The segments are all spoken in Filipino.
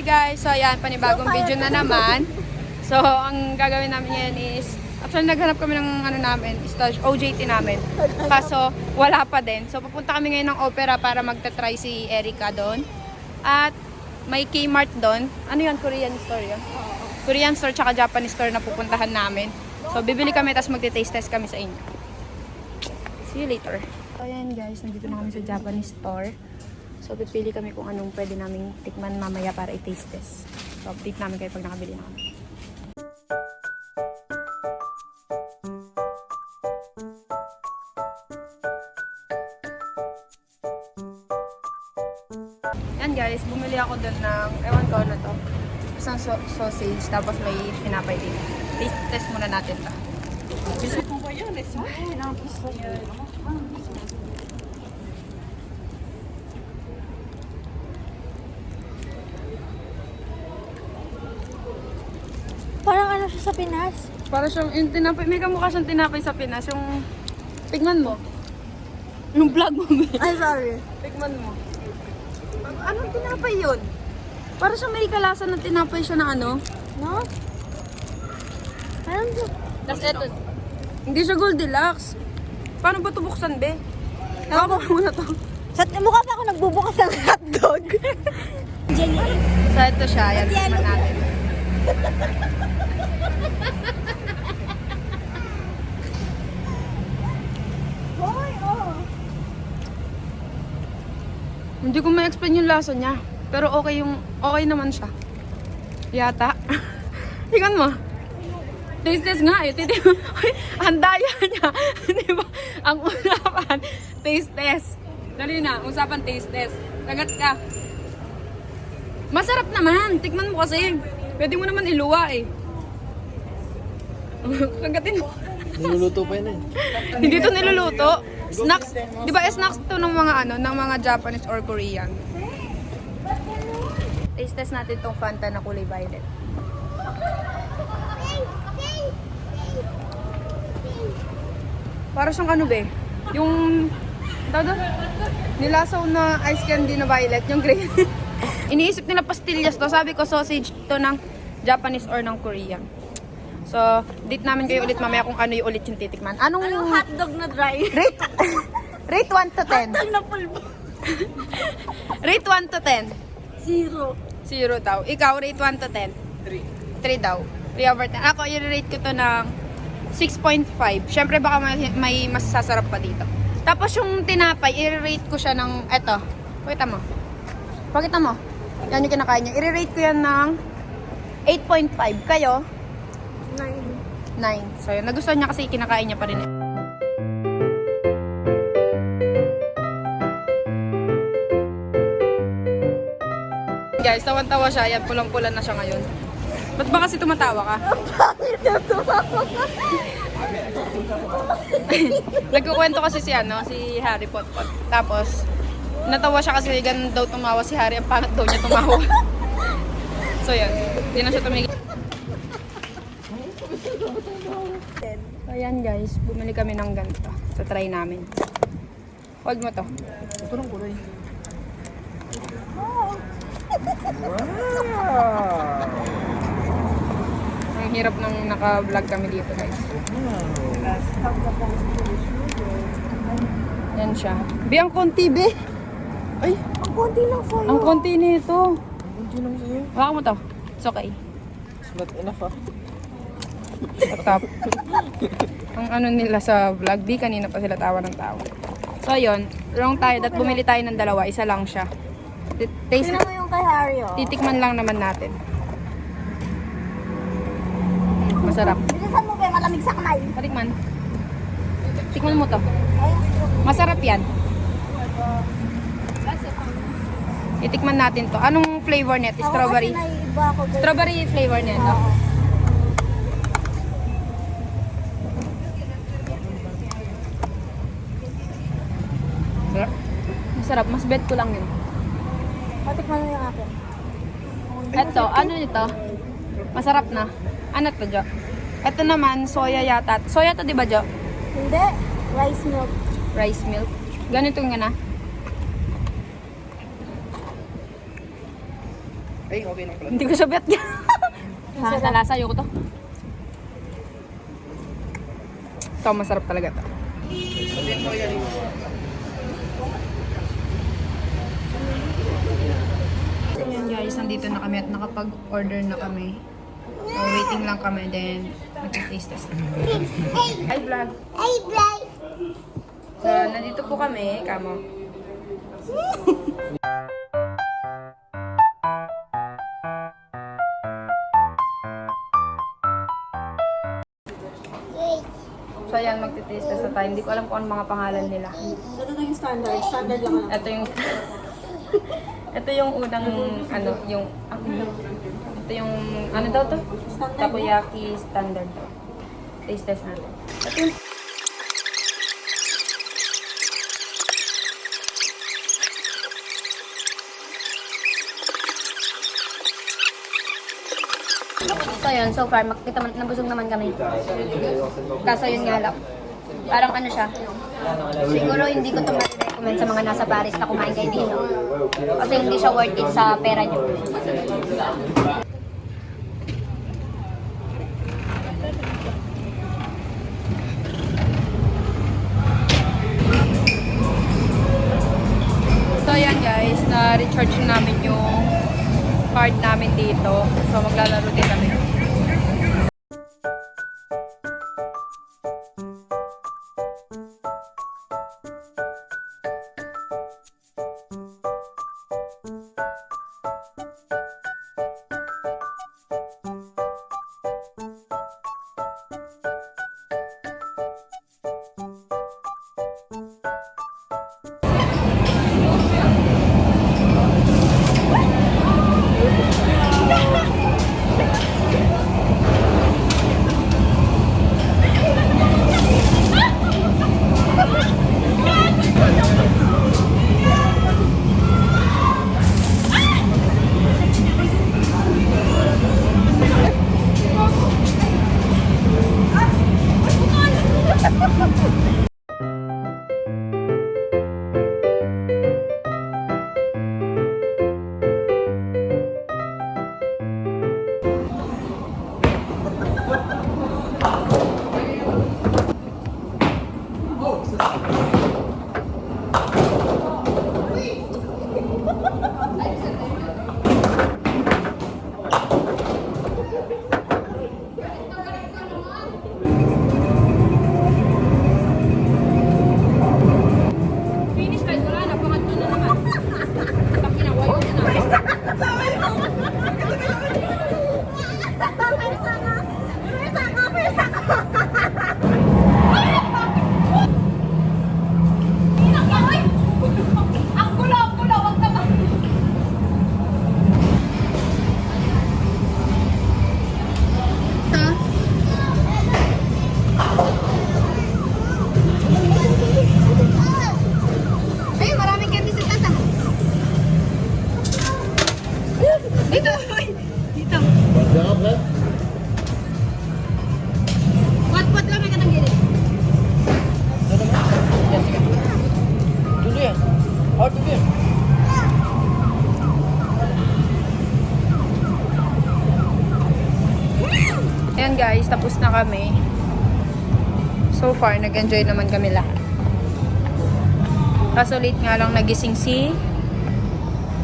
guys! So ayan, panibagong video na naman. So ang gagawin namin ngayon is, actually naghanap kami ng ano namin, OJT namin. Kaso wala pa din. So pupunta kami ngayon ng opera para magta-try si Erica doon. At may Kmart doon. Ano yun? Korean store yun? Korean store tsaka Japanese store na pupuntahan namin. So bibili kami tapos magte-taste test kami sa inyo. See you later. So ayan guys, nandito na kami sa Japanese store. So, pipili kami kung anong pwede naming tikman mamaya para i-taste test. So, update namin kayo pag nakabili na kami. Yan guys, bumili ako dun ng, ewan ko ano to, isang sausage, tapos may tinapay din. Taste test muna natin ta. Gusto ko ba yan? Ay, nagusto yan. Parang ano siya sa Pinas? Para siyang, yung tinapay, may kamukha siyang tinapay sa Pinas, yung, tignan mo. Yung vlog mo, Ay, sorry. tignan mo. Anong tinapay yun? Para siyang may kalasan ng tinapay siya na ano. No? Parang siya. Tapos eto, hindi siya Goldilocks. Paano ba ito buksan, be? Ewan ko muna to. Mukha pa ako nagbubukas ng hotdog. Jenny. So ito siya, yan, tignan natin. Hoy, oh. Hindi ko ma-explain yung lasa niya. Pero okay naman siya. Yata. Tingnan mo. Taste test nga eh. Ang daya niya. Di ba? Ang usapan, taste test. Dali na, usapan taste test. Kagat ka. Masarap naman. Tikman mo kasi. Pwede mo naman iluwa eh. Kagatin mo. Niluluto pa yun eh. Hindi to niluluto. Snacks. Di ba snacks to ng mga ano, ng mga Japanese or Korean. Taste test natin tong Fanta na kulay violet. Para siyang ano be? Yung tawag doon? Nilasaw na ice candy na violet, yung green. Iniisip nila pastillas to. Sabi ko sausage to ng Japanese or ng Korean. So, date namin kayo ulit mamaya kung ano yung ulit yung titikman. Anong Hotdog na dry. rate? Rate 1 to 10. Hotdog na pulbo. Rate 1 to 10. 0. 0 daw. Ikaw, rate 1 to 10. 3. 3 daw. 3 over 10. Ako, i-rate ko to ng 6.5. Siyempre, baka may mas sasarap pa dito. Tapos yung tinapay, i-rate ko siya ng, eto. Pakita mo. Pakita mo. Yan yung kinakain niya. I-rate ko yan ng 8.5. Kayo? 9. 9. So, yun. Nagustuhan niya kasi kinakain niya pa rin. Guys, tawan-tawa siya. Yan, pulang-pulan na siya ngayon. Ba't ba kasi tumatawa ka? Nagkukwento kasi si Harry Potpot. Tapos, natawa siya kasi ganun daw tumawa si Harry. Ang pangat daw niya tumawa. So, yan. Hindi na siya tumigil. So, ayan guys. Bumili kami ng ganito. So, try namin. Hold mo to. Ito ng kulay. Ang hirap nang naka-vlog kami dito guys. Yan siya. Be, ang konti be. Ay! Ang konti lang sa'yo. Ang konti nito. Hindi lang sa'yo. Hawakan mo to. It's okay. It's not enough ah. Top. Ang ano nila sa vlog, di kanina pa sila tawa ng tawa. So yun, wrong tayo at bumili tayo ng dalawa, isa lang siya. Taste, Tingnan mo yung kay Harry, oh. titikman lang naman natin. Masarap. Bilisan mo, be. Malamig sa kamay. Patikman. Tikman mo to. Masarap yan. Itikman natin to. Anong flavor net? Strawberry. Ako kasi naiiba ako. guys. Strawberry flavor net. Oo. Masarap. Masarap. Mas bet ko lang yun. Patikman mo yung akin. Eto, ano nito? Masarap na. Ano to, Jo? Ito naman, soya yata. Soya to, di ba, Jo? Hindi. Rice milk. Rice milk. Ganito nga na. Ay, okay lang pala. Hindi ko siya bet. Lasa, ayoko to. Ito, masarap talaga to. So yun guys, nandito na kami at nakapag-order na kami. So waiting lang kami, then mag-taste test. Hi vlog! Ay, Bray! So nandito po kami, kamo. So ayan, magtitaste test na tayo. Hindi ko alam kung ano mga pangalan nila. Ito na yung standard. Standard lang Ito yung ito yung unang ano, yung ito yung ano daw to? Takoyaki standard daw. Taste test natin. Ito yung So yun, so far, makikita man, nabusog naman kami. Kaso yun nga lang. Parang ano siya. Siguro hindi ko ito ma-recommend sa mga nasa Paris na kumain kayo dito. Kasi hindi siya worth it sa pera nyo. So ayan guys, na-recharge namin yung card namin dito. So maglalaro din kami. Finish guys, wala na. Pangatlo na naman. Pakinawa yun na. Ay, maraming candy sa tata. Dito! Dito! What lang may katang gilid. Tuloy yan. Oh, tuloy yan. Ayan guys, tapos na kami. So far, nag-enjoy naman kami lahat. Kaso late nga lang nagising si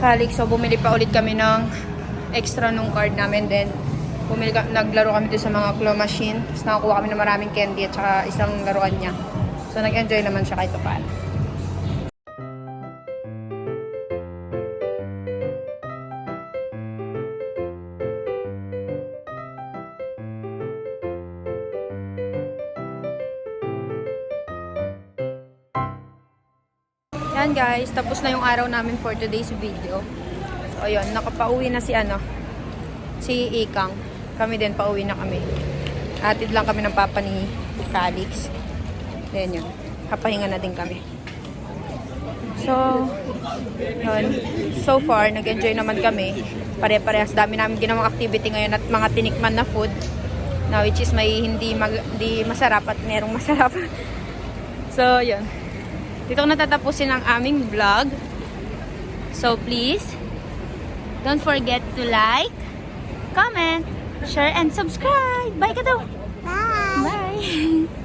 Calix. So bumili pa ulit kami ng extra nung card namin. Then naglaro kami dito sa mga claw machine. Tapos nakakuha kami ng maraming candy at saka isang laruan niya. So nag-enjoy naman siya kahit paano. Yan guys, tapos na yung araw namin for today's video. So ayun, nakapauwi na si si Ikang. Kami din pauwi na kami. Atid lang kami ng papa ni Calix. Then yun, kapahinga na din kami. So, yun. So far, nag-enjoy naman kami. Pare-parehas, dami namin ginawang activity ngayon at mga tinikman na food. Na which is may hindi masarap at merong masarap. So, yun. Dito ko natatapusin ang aming vlog. So, please, Don't forget to like, comment, share, and subscribe. Bye ka daw. Bye! Bye.